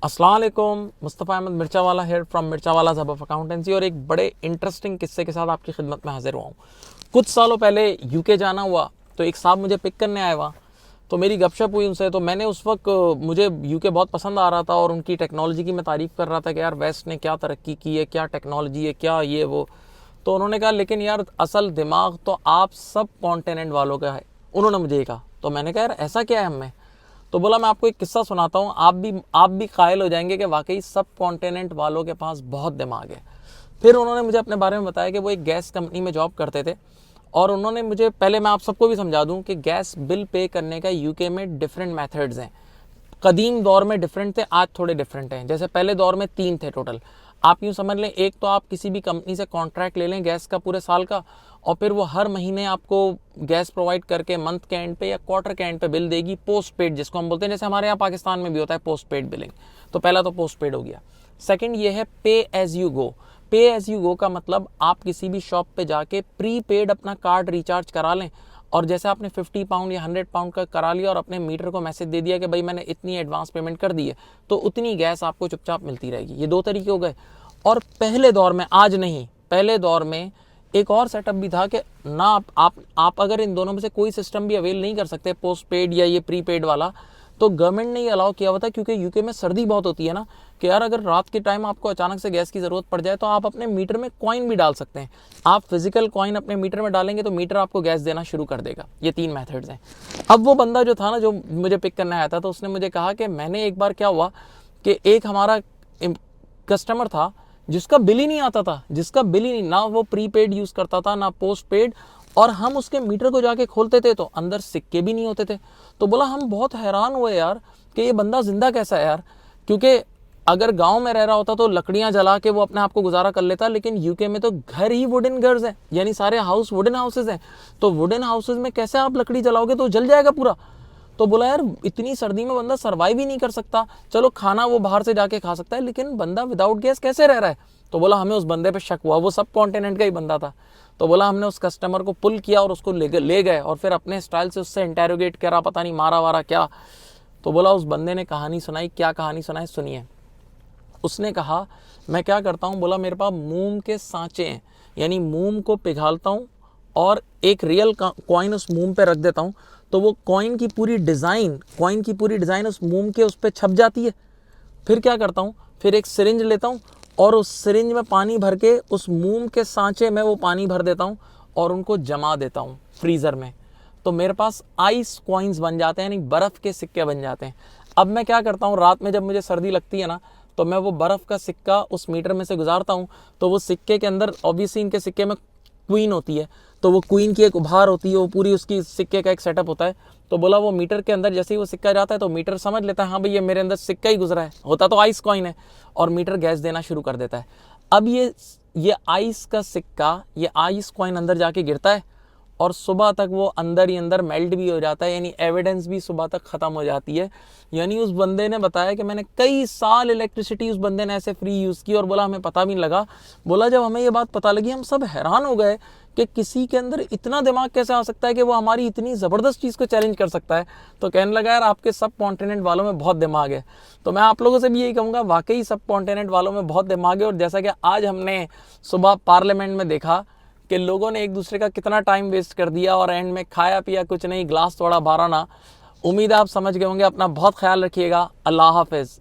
अस्सलाम वालेकुम, Mustafa Ahmed Mirchawala here from Mirchawala hub of accountancy और एक बड़े इंटरेस्टिंग किस्से के साथ आपकी खिदमत में हाजिर हुआ हूँ। कुछ सालों पहले यूके जाना हुआ तो एक साहब मुझे पिक करने आए वहाँ, तो मेरी गपशप हुई उनसे। तो मैंने उस वक्त मुझे यूके बहुत पसंद आ रहा था और उनकी टेक्नोलॉजी की मैं तारीफ़ कर रहा था कि यार वेस्ट ने क्या तरक्की की है, क्या टेक्नोलॉजी है, क्या ये वो। तो उन्होंने कहा लेकिन यार असल दिमाग तो आप सब कॉन्टिनेंट वालों का है, उन्होंने मुझे ये कहा। तो मैंने कहा यार ऐसा क्या है हमें। तो बोला मैं आपको एक किस्सा सुनाता हूँ, आप भी कायल हो जाएंगे कि वाकई सब कॉन्टिनेंट वालों के पास बहुत दिमाग है। फिर उन्होंने मुझे अपने बारे में बताया कि वो एक गैस कंपनी में जॉब करते थे और उन्होंने मुझे, पहले मैं आप सबको भी समझा दूं कि गैस बिल पे करने का यूके में डिफरेंट मेथड्स हैं। कदीम दौर में डिफरेंट थे, आज थोड़े डिफरेंट हैं। जैसे पहले दौर में 3 थे टोटल। आप यूँ समझ लें, एक तो आप किसी भी कंपनी से कॉन्ट्रैक्ट ले लें गैस का पूरे साल का, और फिर वो हर महीने आपको गैस प्रोवाइड करके मंथ के एंड पे या क्वार्टर के एंड पे बिल देगी, पोस्ट पेड जिसको हम बोलते हैं। जैसे हमारे यहाँ पाकिस्तान में भी होता है पोस्ट पेड बिलिंग। तो पहला तो पोस्ट पेड हो गया। सेकंड ये है पे एज यू गो। पे एज यू गो का मतलब आप किसी भी शॉप पे जाके प्री पेड अपना कार्ड रिचार्ज करा लें, और जैसे आपने 50 पाउंड या 100 पाउंड का करा लिया और अपने मीटर को मैसेज दे दिया कि भाई मैंने इतनी एडवांस पेमेंट कर दी है, तो उतनी गैस आपको चुपचाप मिलती रहेगी। ये 2 तरीके हो गए। और पहले दौर में, आज नहीं, पहले दौर में एक और सेटअप भी था कि ना आप अगर इन दोनों में से कोई सिस्टम भी अवेल नहीं कर सकते, पोस्ट पेड या ये प्री पेड वाला, तो गवर्नमेंट ने ये अलाउ किया हुआ था, क्योंकि यूके में सर्दी बहुत होती है ना, कि यार अगर रात के टाइम आपको अचानक से गैस की ज़रूरत पड़ जाए तो आप अपने मीटर में कॉइन भी डाल सकते हैं। आप फिजिकल कॉइन अपने मीटर में डालेंगे तो मीटर आपको गैस देना शुरू कर देगा। ये 3 मेथड्स हैं। अब वो बंदा जो था ना, जो मुझे पिक करने आया था, तो उसने मुझे कहा कि मैंने एक बार क्या हुआ कि एक हमारा कस्टमर था जिसका बिल ही नहीं आता था, जिसका बिल ही नहीं, ना वो प्रीपेड यूज़ करता था ना पोस्ट पेड, और हम उसके मीटर को जाके खोलते थे तो अंदर सिक्के भी नहीं होते थे। तो बोला हम बहुत हैरान हुए यार कि ये बंदा जिंदा कैसा है यार, क्योंकि अगर गांव में रह रहा होता तो लकड़ियां जला के वो अपने आप को गुजारा कर लेता, लेकिन यूके में तो घर ही वुडन घर्स हैं, यानी सारे हाउस वुडन हाउसेज हैं। तो वुडन हाउसेज में कैसे आप लकड़ी जलाओगे, तो जल जाएगा पूरा। तो बोला यार इतनी सर्दी में बंदा सर्वाइव ही नहीं कर सकता, चलो खाना वो बाहर से जाके खा सकता है, लेकिन बंदा विदाउट गैस कैसे रह रहा है। तो बोला हमें उस बंदे पे शक हुआ, वो सब कॉन्टिनेंट का ही बंदा था। तो बोला हमने उस कस्टमर को पुल किया और उसको ले गए और फिर अपने स्टाइल से उससे इंटेरोगेट करा, पता नहीं मारा वारा क्या। तो बोला उस बंदे ने कहानी सुनाई। क्या कहानी सुनाई सुनिए। उसने कहा मैं क्या करता हूँ, बोला मेरे पास मोम के सांचे हैं, यानी मोम को पिघालता हूँ और एक रियल कॉइन उस मोम पे रख देता हूँ, तो वो कॉइन की पूरी डिज़ाइन उस मोम के उस पर छप जाती है। फिर क्या करता हूँ, फिर एक सिरिंज लेता हूँ और उस सिरिंज में पानी भर के उस मोम के सांचे में वो पानी भर देता हूँ और उनको जमा देता हूँ फ्रीज़र में। तो मेरे पास आइस कॉइन्स बन जाते हैं, यानी बर्फ़ के सिक्के बन जाते हैं। अब मैं क्या करता हूँ, रात में जब मुझे सर्दी लगती है ना, तो मैं वो बर्फ़ का सिक्का उस मीटर में से गुजारता हूँ। तो वो सिक्के के अंदर, ऑब्वियसली इनके सिक्के में क्वीन होती है, तो वो क्वीन की एक उभार होती है, वो पूरी उसकी सिक्के का एक सेटअप होता है। तो बोला वो मीटर के अंदर जैसे ही वो सिक्का जाता है तो मीटर समझ लेता है हाँ भाई ये मेरे अंदर सिक्का ही गुजरा है, होता तो आइस कॉइन है, और मीटर गैस देना शुरू कर देता है। अब ये आइस का सिक्का, ये आइस कॉइन अंदर जाके गिरता है और सुबह तक वो अंदर ही अंदर मेल्ट भी हो जाता है, यानी एविडेंस भी सुबह तक ख़त्म हो जाती है। यानी उस बंदे ने बताया कि मैंने कई साल इलेक्ट्रिसिटी उस बंदे ने ऐसे फ्री यूज़ की और बोला हमें पता भी नहीं लगा। बोला जब हमें ये बात पता लगी हम सब हैरान हो गए कि किसी के अंदर इतना दिमाग कैसे आ सकता है कि वो हमारी इतनी ज़बरदस्त चीज़ को चैलेंज कर सकता है। तो कहने लगा यार आपके सब कॉन्टिनेंट वालों में बहुत दिमाग है। तो मैं आप लोगों से भी यही कहूँगा, वाकई सब कॉन्टिनेंट वालों में बहुत दिमाग है। और जैसा कि आज हमने सुबह पार्लियामेंट में देखा कि लोगों ने एक दूसरे का कितना टाइम वेस्ट कर दिया और एंड में खाया पिया कुछ नहीं, ग्लास थोड़ा भरा ना। उम्मीद है आप समझ गए होंगे। अपना बहुत ख्याल रखिएगा। अल्लाह हाफिज़।